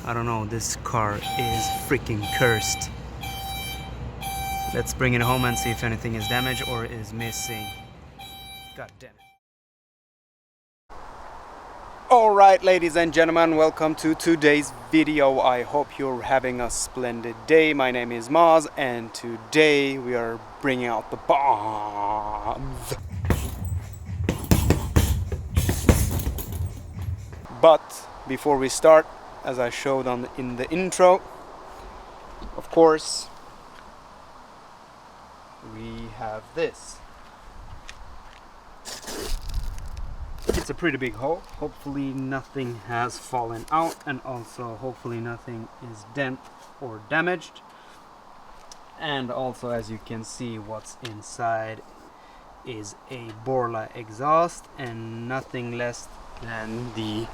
I don't know, this car is freaking cursed. Let's bring it home and see if anything is damaged or is missing. God damn it. Alright, ladies and gentlemen, welcome to today's video. I hope you're having a splendid day. My name is Maz, and today we are bringing out the bombs. But before we start, as I showed in the intro, of course, we have this. It's a pretty big hole. Hopefully nothing has fallen out, and also hopefully nothing is dent or damaged. And also, as you can see, what's inside is a Borla exhaust and nothing less than the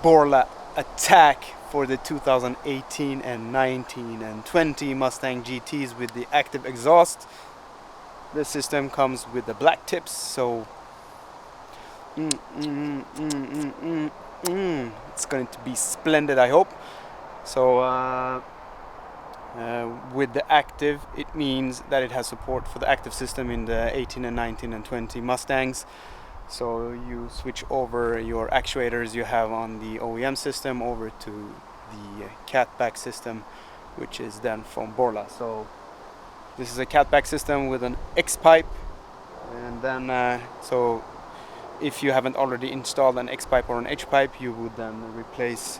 Borla ATAK for the 2018 and 19 and 20 Mustang GTs with the active exhaust. This system comes with the black tips, so it's going to be splendid, I hope. So with the active, it means that it has support for the active system in the 18 and 19 and 20 Mustangs. So you switch over your actuators you have on the OEM system over to the catback system, which is then from Borla. So this is a catback system with an X pipe, and then so if you haven't already installed an X pipe or an H pipe, you would then replace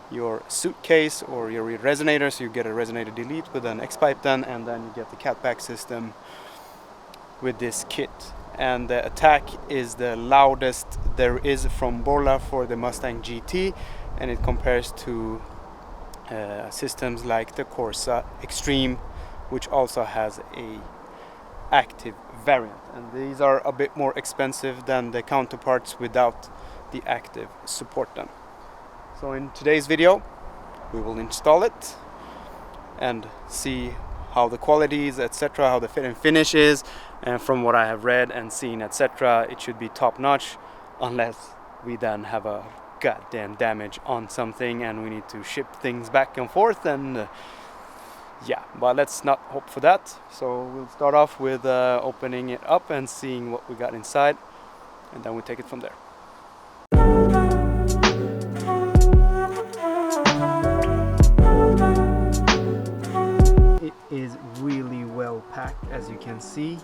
your suitcase or your resonator, so you get a resonator delete with an X pipe then, and then you get the catback system with this kit. And the ATAK is the loudest there is from Borla for the Mustang GT, and it compares to systems like the Corsa Extreme, which also has a active variant, and these are a bit more expensive than the counterparts without the active support then. So in today's video we will install it and see how the quality is, etc., how the fit and finish is, and from what I have read and seen, etc., it should be top notch, unless we then have a goddamn damage on something and we need to ship things back and forth, and yeah, but let's not hope for that. So we'll start off with opening it up and seeing what we got inside, and then we'll take it from there. It is really well packed, as you can see.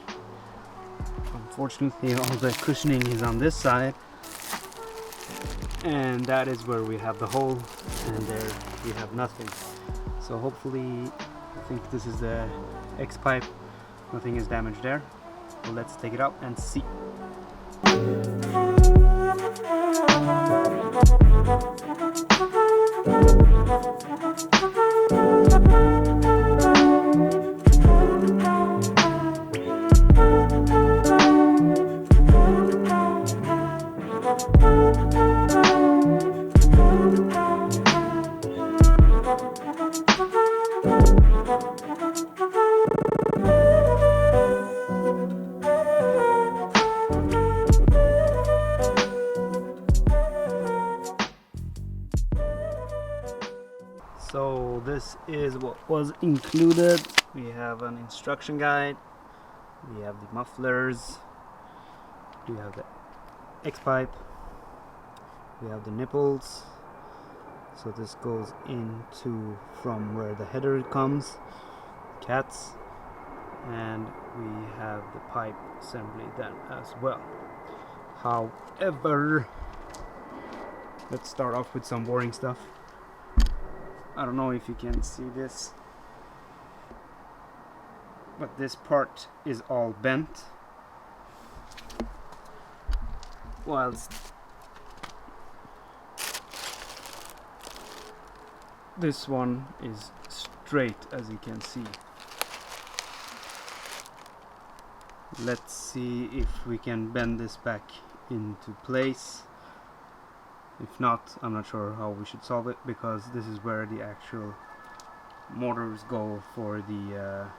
Unfortunately, all the cushioning is on this side, and that is where we have the hole, and there we have nothing. So hopefully, I think this is the X pipe, nothing is damaged there. So let's take it out and see. So this is what was included. We have an instruction guide, we have the mufflers, we have the X pipe, we have the nipples. So this goes into from where the header comes, cats, and we have the pipe assembly then as well. However, let's start off with some boring stuff. I don't know if you can see this, but this part is all bent, whilst this one is straight, as you can see. Let's see if we can bend this back into place. If not, I'm not sure how we should solve it, because this is where the actual motors go for the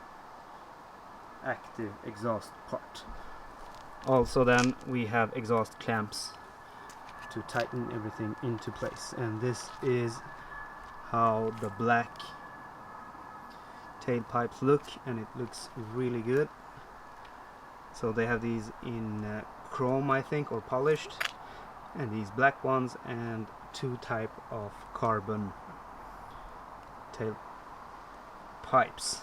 active exhaust part. Also then we have exhaust clamps to tighten everything into place, and this is how the black tailpipes look, and it looks really good. So they have these in chrome, I think, or polished, and these black ones, and two type of carbon tail pipes,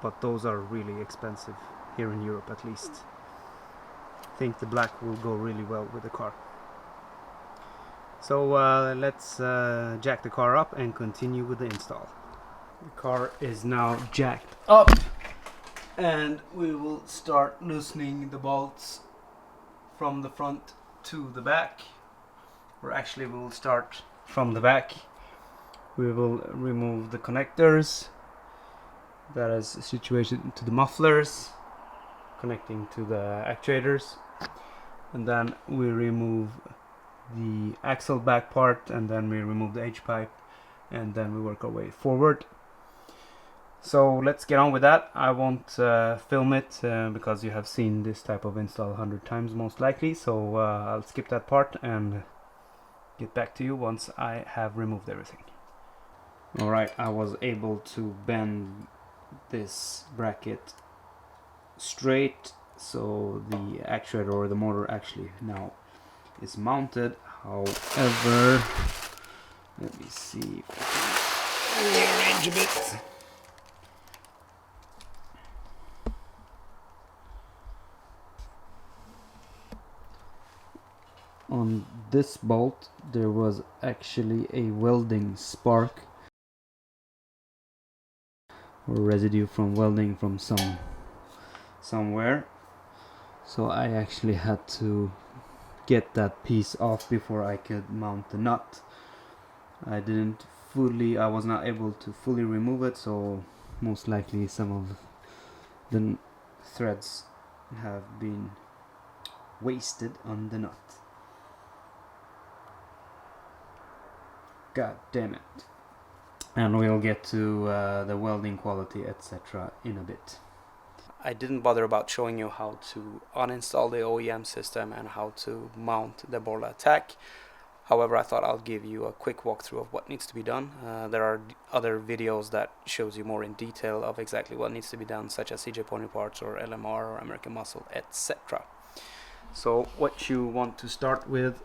but those are really expensive here in Europe, at least. I think the black will go really well with the car. So let's jack the car up and continue with the install. The car is now jacked up, and we will start loosening the bolts from the front to the back, or actually we will start from the back. We will remove the connectors that is situated to the mufflers connecting to the actuators, and then we remove the axle back part, and then we remove the H-pipe, and then we work our way forward. So let's get on with that. I won't film it because you have seen this type of install 100 times most likely, so I'll skip that part and get back to you once I have removed everything. Alright, I was able to bend this bracket straight, so the actuator or the motor actually now is mounted. However, let me see if I can rearrange a bit. On this bolt there was actually a welding spark or residue from welding from somewhere, so I actually had to get that piece off before I could mount the nut. I was not able to fully remove it, so most likely some of the threads have been wasted on the nut. God damn it. And we'll get to the welding quality, etc. in a bit. I didn't bother about showing you how to uninstall the OEM system and how to mount the Borla ATAK. However, I thought I'll give you a quick walkthrough of what needs to be done. There are other videos that shows you more in detail of exactly what needs to be done, such as CJ Pony Parts or LMR or American Muscle, etc. So what you want to start with,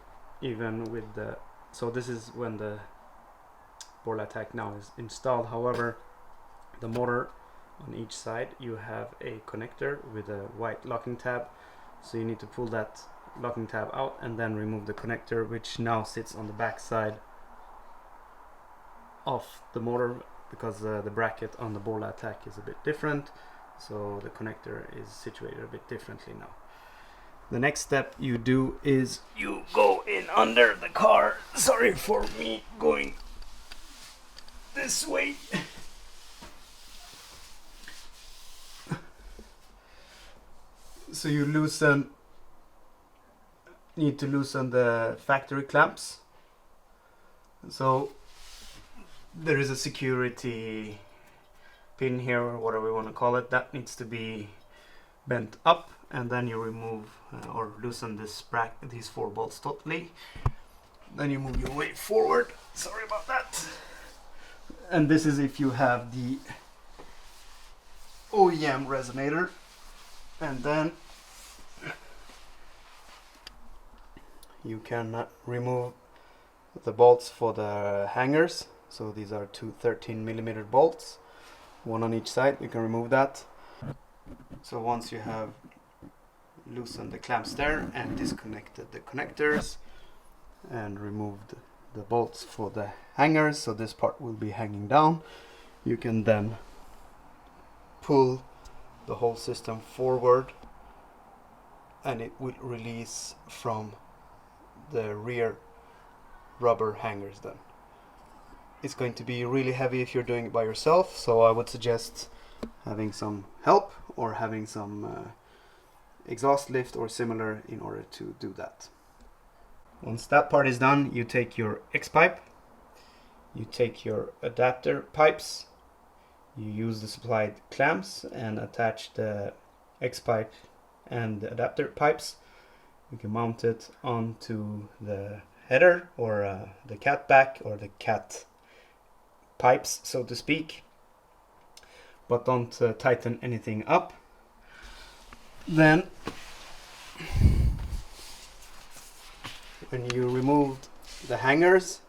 so this is when the Borla ATAK now is installed. However, the motor on each side, you have a connector with a white locking tab, so you need to pull that locking tab out and then remove the connector, which now sits on the back side of the motor, because the bracket on the Borla ATAK is a bit different, so the connector is situated a bit differently now. The next step you do is you go in under the car. Sorry for me going this way. So you need to loosen the factory clamps. So there is a security pin here, or whatever you want to call it, that needs to be bent up, and then you remove or loosen these 4 bolts totally. Then you move your way forward. Sorry about that. And this is if you have the OEM resonator. And then you can remove the bolts for the hangers. So these are two 13mm bolts, one on each side. You can remove that. So once you have loosened the clamps there and disconnected the connectors and removed the bolts for the hangers, so this part will be hanging down, you can then pull the whole system forward, and it will release from the rear rubber hangers. Then it's going to be really heavy if you're doing it by yourself, so I would suggest having some help or having some exhaust lift or similar in order to do that. Once that part is done, you take your X-pipe, you take your adapter pipes, you use the supplied clamps and attach the X-pipe and the adapter pipes. You can mount it onto the header, or the cat back, or the cat pipes, so to speak, but don't tighten anything up. Then when you remove the hangers,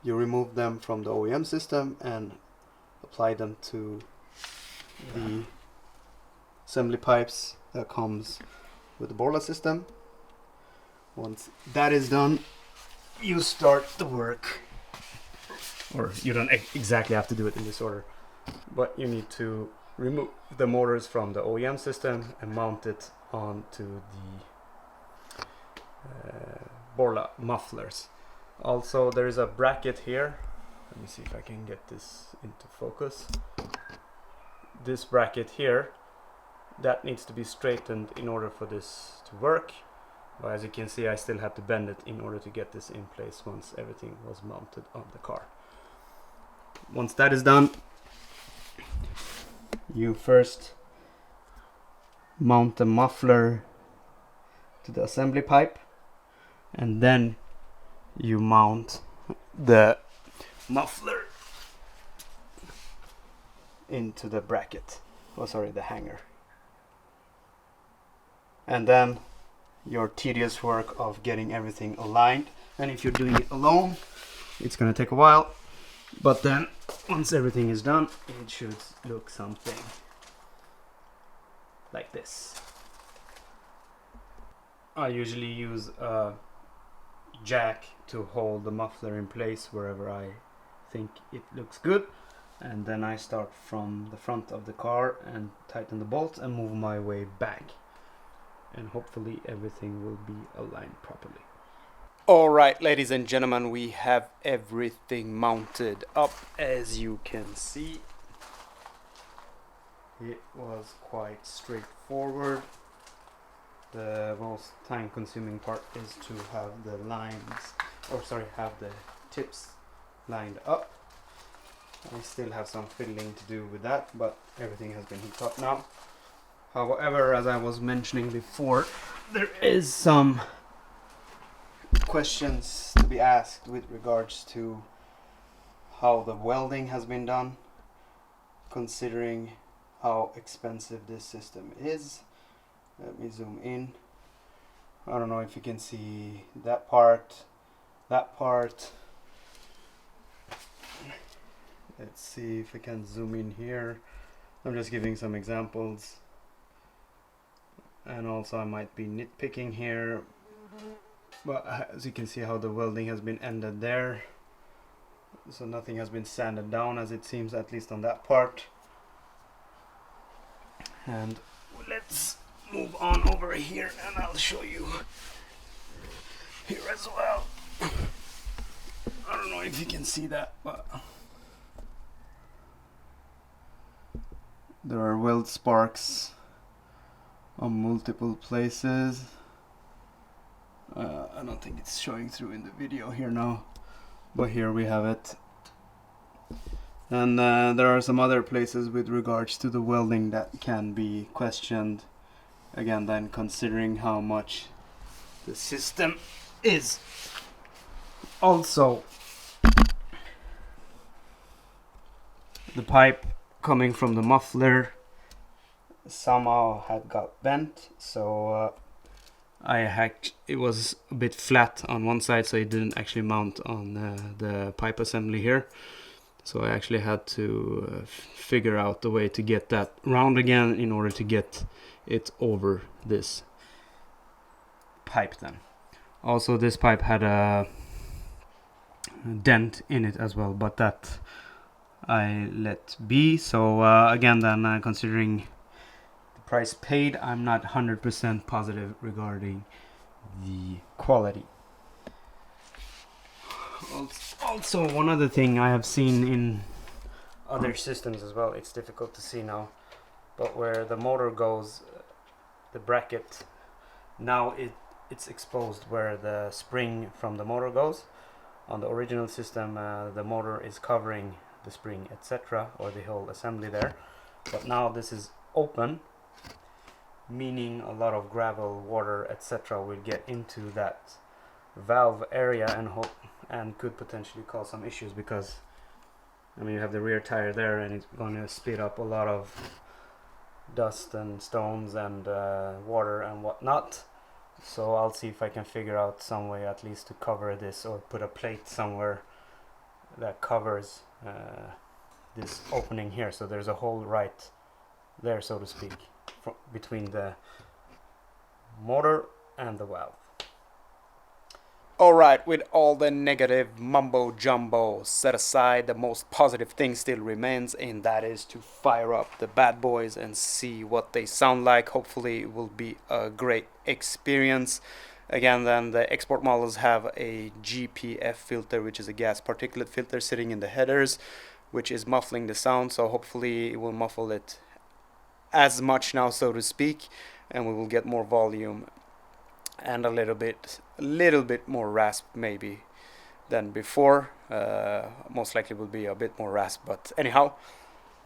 you remove them from the OEM system and apply them to the assembly pipes that comes with the Borla system. Once that is done, you start the work, or you don't exactly have to do it in this order, but you need to remove the motors from the OEM system and mount it onto the Borla mufflers. Also, there is a bracket here. Let me see if I can get this into focus. This bracket here, that needs to be straightened in order for this to work. But as you can see, I still had to bend it in order to get this in place once everything was mounted on the car. Once that is done, you first mount the muffler to the assembly pipe, and then you mount the muffler into the bracket, the hanger. And then your tedious work of getting everything aligned, and if you're doing it alone, it's gonna take a while, but then once everything is done, it should look something like this. I usually use a jack to hold the muffler in place wherever I think it looks good, and then I start from the front of the car and tighten the bolts and move my way back, and hopefully everything will be aligned properly. Alright, ladies and gentlemen, we have everything mounted up. As you can see, it was quite straightforward. The most time consuming part is to have the have the tips lined up. I still have some fiddling to do with that, but everything has been hooked up now. However, as I was mentioning before, there is some questions to be asked with regards to how the welding has been done, considering how expensive this system is. Let me zoom in. I don't know if you can see that part. Let's see if I can zoom in here. I'm just giving some examples. And also I might be nitpicking here. But as you can see how the welding has been ended there. So nothing has been sanded down, as it seems, at least on that part. And let's move on over here and I'll show you here as well. I don't know if you can see that, but there are weld sparks on multiple places. I don't think it's showing through in the video here now, but here we have it. And there are some other places with regards to the welding that can be questioned. Again, then considering how much the system is. Also, the pipe coming from the muffler somehow had got bent, so it was a bit flat on one side, so it didn't actually mount on the pipe assembly here. So I actually had to figure out a way to get that round again in order to get it over this pipe then. Also, this pipe had a dent in it as well, but that I let be. So again then, considering the price paid, I'm not 100% positive regarding the quality. Also, one other thing I have seen in other systems as well, it's difficult to see now, but where the motor goes, the bracket, now it's exposed where the spring from the motor goes. On the original system, the motor is covering the spring, etc., or the whole assembly there, but now this is open, meaning a lot of gravel, water, etc. will get into that valve area and could potentially cause some issues, because I mean you have the rear tire there and it's going to spit up a lot of dust and stones and water and whatnot. So I'll see if I can figure out some way at least to cover this, or put a plate somewhere that covers this opening here, so there's a hole right there, so to speak, between the motor and the valve. Alright, with all the negative mumbo jumbo set aside, the most positive thing still remains, and that is to fire up the bad boys and see what they sound like. Hopefully it will be a great experience. Again, then the export models have a GPF filter, which is a gas particulate filter sitting in the headers, which is muffling the sound, so hopefully it will muffle it as much now, so to speak, and we will get more volume and a little bit more rasp maybe than before. Most likely will be a bit more rasp, but anyhow,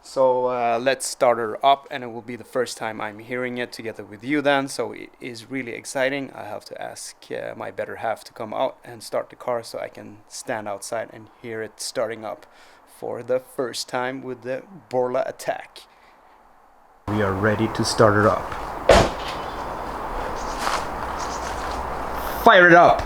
so let's start her up, and it will be the first time I'm hearing it together with you then, so it is really exciting. I have to ask my better half to come out and start the car so I can stand outside and hear it starting up for the first time with the Borla ATAK. We are ready to start her up. Fire it up!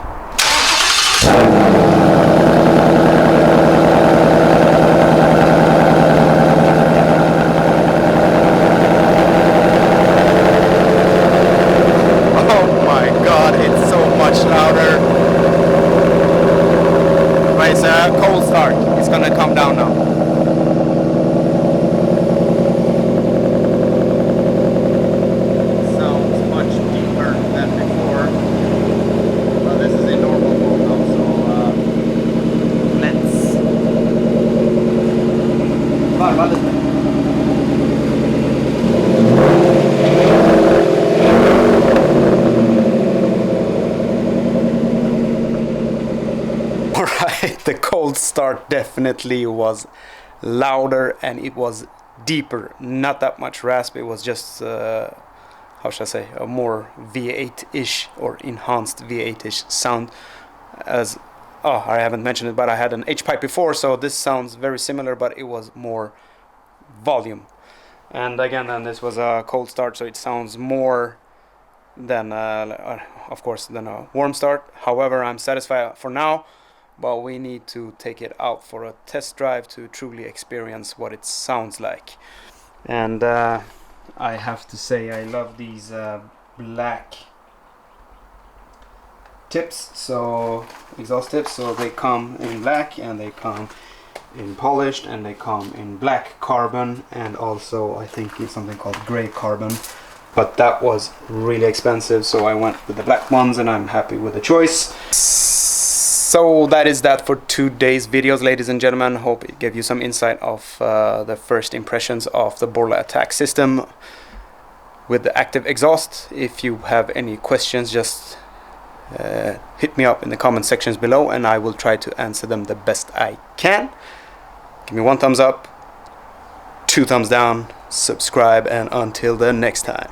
Oh my god, it's so much louder. But it's a cold start. It's gonna come down now. Alright, the cold start definitely was louder and it was deeper. Not that much rasp, it was just, how should I say, a more V8-ish or enhanced V8-ish sound. As, oh, I haven't mentioned it, but I had an H-pipe before, so this sounds very similar, but it was more volume. And again, then this was a cold start, so it sounds more than, of course, than a warm start. However, I'm satisfied for now, but we need to take it out for a test drive to truly experience what it sounds like. And I have to say, I love these black tips, so exhaust tips. So they come in black, and they come in polished, and they come in black carbon, and also I think it's something called gray carbon, but that was really expensive, so I went with the black ones, and I'm happy with the choice. So that is that for today's videos, ladies and gentlemen. Hope it gave you some insight of the first impressions of the Borla ATAK-system with the active exhaust. If you have any questions, just hit me up in the comment sections below, and I will try to answer them the best I can. Give me 1 thumbs up, 2 thumbs down, subscribe, and until the next time.